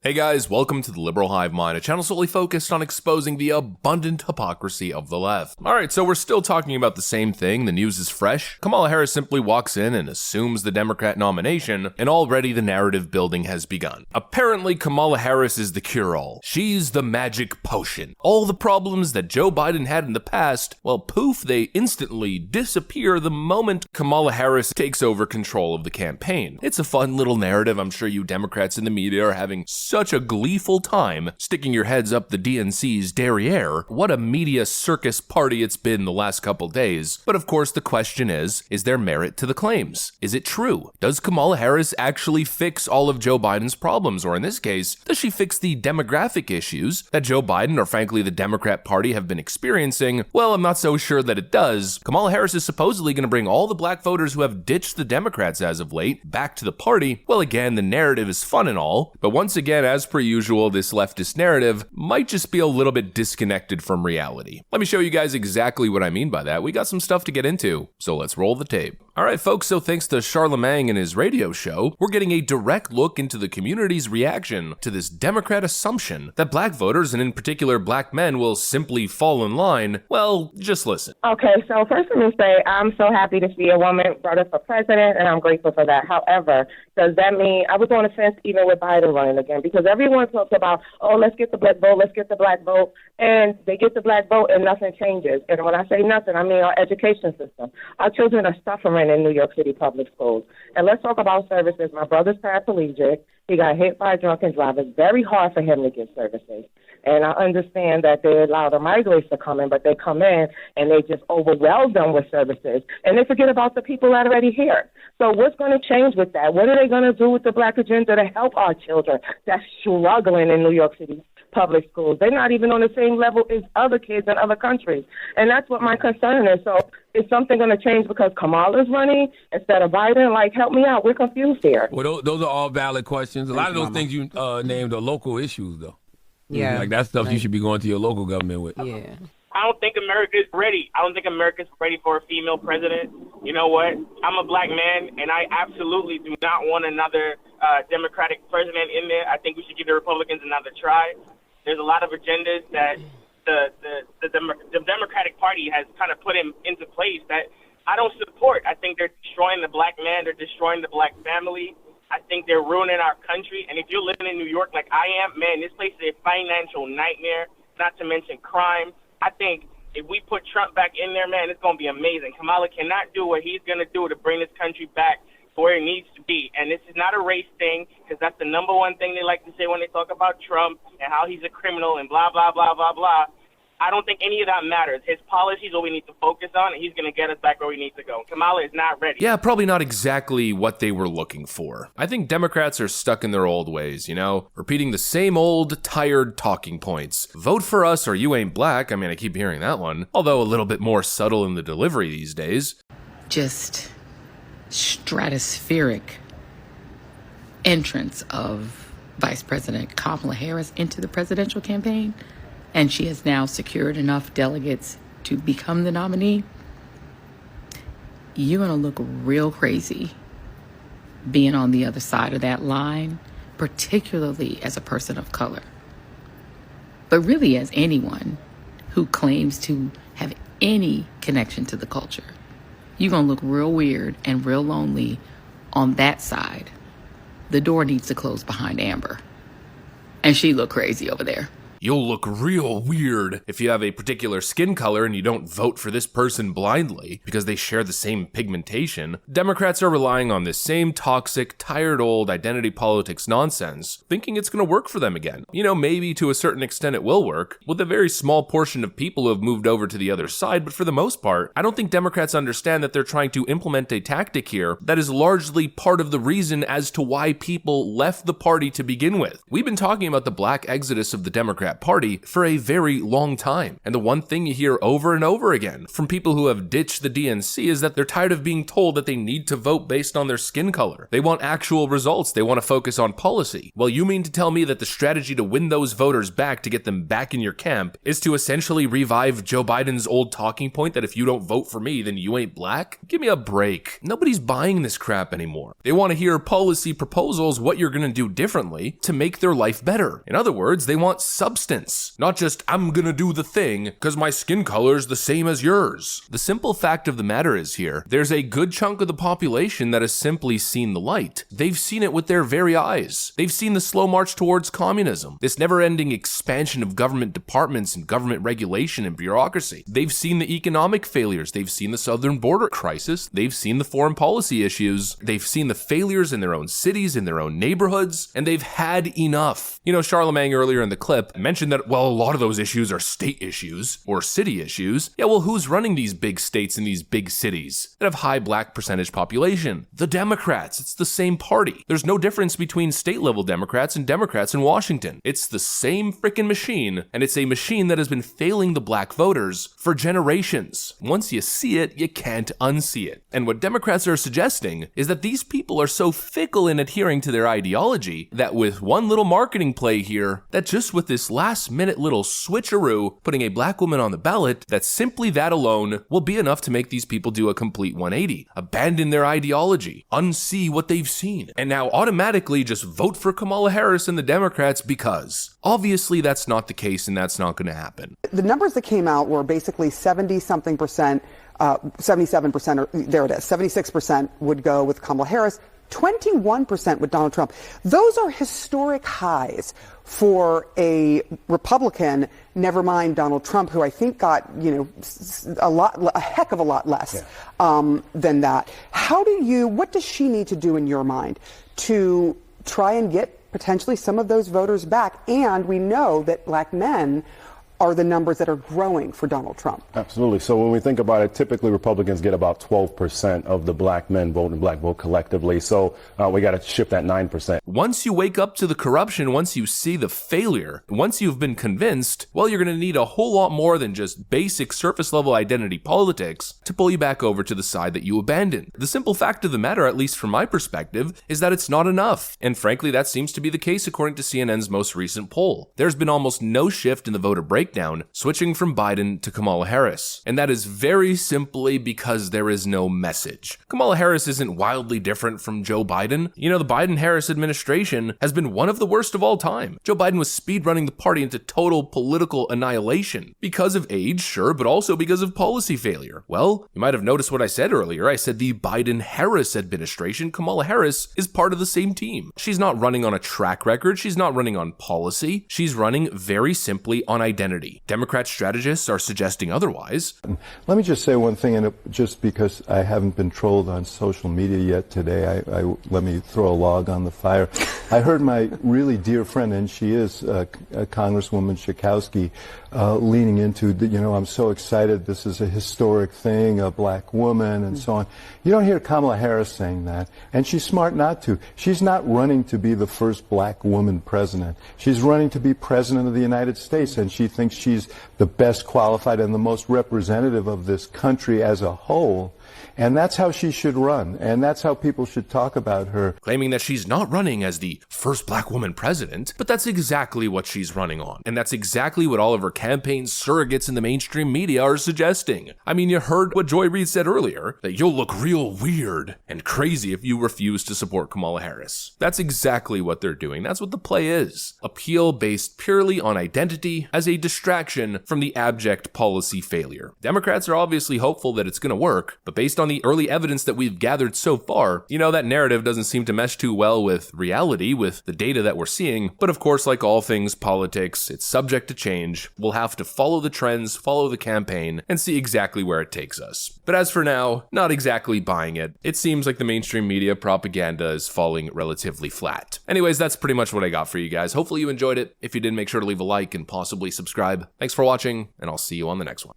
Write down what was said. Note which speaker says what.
Speaker 1: Hey guys, welcome to the Liberal Hive Mind, a channel solely focused on exposing the abundant hypocrisy of the left. Alright, so we're still talking about the same thing, the news is fresh. Kamala Harris simply walks in and assumes the Democrat nomination, and already the narrative building has begun. Apparently, Kamala Harris is the cure-all. She's the magic potion. All the problems that Joe Biden had in the past, well, poof, they instantly disappear the moment Kamala Harris takes over control of the campaign. It's a fun little narrative. I'm sure you Democrats in the media are having such a gleeful time sticking your heads up the DNC's derriere. What a media circus party it's been the last couple days. But of course the question is there merit to the claims? Is it true? Does Kamala Harris actually fix all of Joe Biden's problems? Or in this case, does she fix the demographic issues that Joe Biden, or frankly the Democrat Party, have been experiencing? Well, I'm not so sure that it does. Kamala Harris is supposedly going to bring all the black voters who have ditched the Democrats as of late back to the party. Well, again, the narrative is fun and all, but once again, as per usual, this leftist narrative might just be a little bit disconnected from reality. Let me show you guys exactly what I mean by that. We got some stuff to get into, so let's roll the tape. Alright folks, so thanks to Charlemagne and his radio show, we're getting a direct look into the community's reaction to this Democrat assumption that black voters, and in particular black men, will simply fall in line. Well, just listen.
Speaker 2: Okay, so first let me say I'm so happy to see a woman brought up for president, and I'm grateful for that. However, does that mean I was on the fence even with Biden running again? Because everyone talks about, oh, let's get the black vote, let's get the black vote, and they get the black vote and nothing changes. And when I say nothing, I mean our education system. Our children are suffering in New York City public schools. And let's talk about services. My brother's paraplegic. He got hit by a drunken driver. It's very hard for him to get services. And I understand that they allow the migrants to come in, but they come in and they just overwhelm them with services. And they forget about the people that are already here. So what's going to change with that? What are they going to do with the black agenda to help our children that's struggling in New York City public schools? They're not even on the same level as other kids in other countries. And that's what my concern is. So is something going to change because Kamala's running instead of Biden? Like, help me out. We're confused here.
Speaker 3: Well, those are all valid questions. A lot of those things you named are local issues, though.
Speaker 4: Yeah.
Speaker 3: Like, that's stuff you should be going to your local government with.
Speaker 4: Yeah.
Speaker 5: I don't think America's ready. I don't think America's ready for a female president. You know what? I'm a black man, and I absolutely do not want another Democratic president in there. I think we should give the Republicans another try. There's a lot of agendas that the Democratic Party has kind of put into place that I don't support. I think they're destroying the black man. They're destroying the black family. I think they're ruining our country. And if you're living in New York like I am, man, this place is a financial nightmare, not to mention crime. I think if we put Trump back in there, man, it's going to be amazing. Kamala cannot do what he's going to do to bring this country back to where it needs to be. And this is not a race thing, because that's the number one thing they like to say when they talk about Trump and how he's a criminal and blah, blah, blah, blah, blah. I don't think any of that matters. His policies are what we need to focus on, and he's going to get us back where we need to go. Kamala is not ready.
Speaker 1: Yeah, probably not exactly what they were looking for. I think Democrats are stuck in their old ways, repeating the same old, tired talking points. Vote for us or you ain't black. I mean, I keep hearing that one, although a little bit more subtle in the delivery these days.
Speaker 4: Just stratospheric entrance of Vice President Kamala Harris into the presidential campaign. And she has now secured enough delegates to become the nominee. You're going to look real crazy being on the other side of that line, particularly as a person of color. But really as anyone who claims to have any connection to the culture. You're going to look real weird and real lonely on that side. The door needs to close behind Amber. And she looked crazy over there.
Speaker 1: You'll look real weird if you have a particular skin color and you don't vote for this person blindly because they share the same pigmentation. Democrats are relying on this same toxic, tired old identity politics nonsense, thinking it's going to work for them again. Maybe to a certain extent it will work, with a very small portion of people who have moved over to the other side, but for the most part, I don't think Democrats understand that they're trying to implement a tactic here that is largely part of the reason as to why people left the party to begin with. We've been talking about the black exodus of the Democrat Democrat Party for a very long time. And the one thing you hear over and over again from people who have ditched the DNC is that they're tired of being told that they need to vote based on their skin color. They want actual results. They want to focus on policy. Well, you mean to tell me that the strategy to win those voters back, to get them back in your camp, is to essentially revive Joe Biden's old talking point that if you don't vote for me, then you ain't black? Give me a break. Nobody's buying this crap anymore. They want to hear policy proposals, what you're going to do differently to make their life better. In other words, they want substance, not just I'm going to do the thing because my skin color's the same as yours. The simple fact of the matter is here, there's a good chunk of the population that has simply seen the light. They've seen it with their very eyes. They've seen the slow march towards communism, this never-ending expansion of government departments and government regulation and bureaucracy. They've seen the economic failures. They've seen the southern border crisis. They've seen the foreign policy issues. They've seen the failures in their own cities, in their own neighborhoods, and they've had enough. You know, Charlemagne earlier in the clip mentioned that, well, a lot of those issues are state issues or city issues. Yeah, well, who's running these big states and these big cities that have high black percentage population? The Democrats. It's the same party. There's no difference between state level Democrats and Democrats in Washington. It's the same freaking machine, and it's a machine that has been failing the black voters for generations. Once you see it, you can't unsee it. And what Democrats are suggesting is that these people are so fickle in adhering to their ideology that with one little marketing play here, that just with this last minute little switcheroo, putting a black woman on the ballot, that simply that alone will be enough to make these people do a complete 180, abandon their ideology, unsee what they've seen, and now automatically just vote for Kamala Harris and the Democrats because obviously that's not the case and that's not going to happen.
Speaker 6: The numbers that came out were basically 70-something percent, 77%, or there it is, 76% would go with Kamala Harris, 21% with Donald Trump. Those are historic highs for a Republican, never mind Donald Trump, who I think got, a heck of a lot less than that. What does she need to do in your mind to try and get potentially some of those voters back? And we know that black men are the numbers that are growing for Donald Trump.
Speaker 7: Absolutely. So when we think about it, typically Republicans get about 12% of the black men vote and black vote collectively. So we got to shift that 9%.
Speaker 1: Once you wake up to the corruption, once you see the failure, once you've been convinced, well, you're going to need a whole lot more than just basic surface level identity politics to pull you back over to the side that you abandoned. The simple fact of the matter, at least from my perspective, is that it's not enough. And frankly, that seems to be the case according to CNN's most recent poll. There's been almost no shift in the voter breakdown, switching from Biden to Kamala Harris. And that is very simply because there is no message. Kamala Harris isn't wildly different from Joe Biden. You know, the Biden-Harris administration has been one of the worst of all time. Joe Biden was speedrunning the party into total political annihilation. Because of age, sure, but also because of policy failure. Well, you might have noticed what I said earlier. I said the Biden-Harris administration, Kamala Harris, is part of the same team. She's not running on a track record. She's not running on policy. She's running very simply on identity. Democrat strategists are suggesting otherwise.
Speaker 8: Let me just say one thing, and just because I haven't been trolled on social media yet today, let me throw a log on the fire. I heard my really dear friend, and she is Congresswoman Schakowsky, leaning into, I'm so excited, this is a historic thing, a black woman, and so on. You don't hear Kamala Harris saying that, and she's smart not to. She's not running to be the first black woman president. She's running to be president of the United States, and she thinks she's the best qualified and the most representative of this country as a whole. And that's how she should run, and that's how people should talk about her.
Speaker 1: Claiming that she's not running as the first black woman president, but that's exactly what she's running on. And that's exactly what all of her campaign surrogates in the mainstream media are suggesting. I mean, you heard what Joy Reid said earlier, that you'll look real weird and crazy if you refuse to support Kamala Harris. That's exactly what they're doing. That's what the play is. Appeal based purely on identity as a distraction from the abject policy failure. Democrats are obviously hopeful that it's going to work, but based on the early evidence that we've gathered so far, that narrative doesn't seem to mesh too well with reality, with the data that we're seeing. But of course, like all things politics, it's subject to change. We'll have to follow the trends, follow the campaign, and see exactly where it takes us. But as for now, not exactly buying it. It seems like the mainstream media propaganda is falling relatively flat. Anyways, that's pretty much what I got for you guys. Hopefully you enjoyed it. If you did, make sure to leave a like and possibly subscribe. Thanks for watching, and I'll see you on the next one.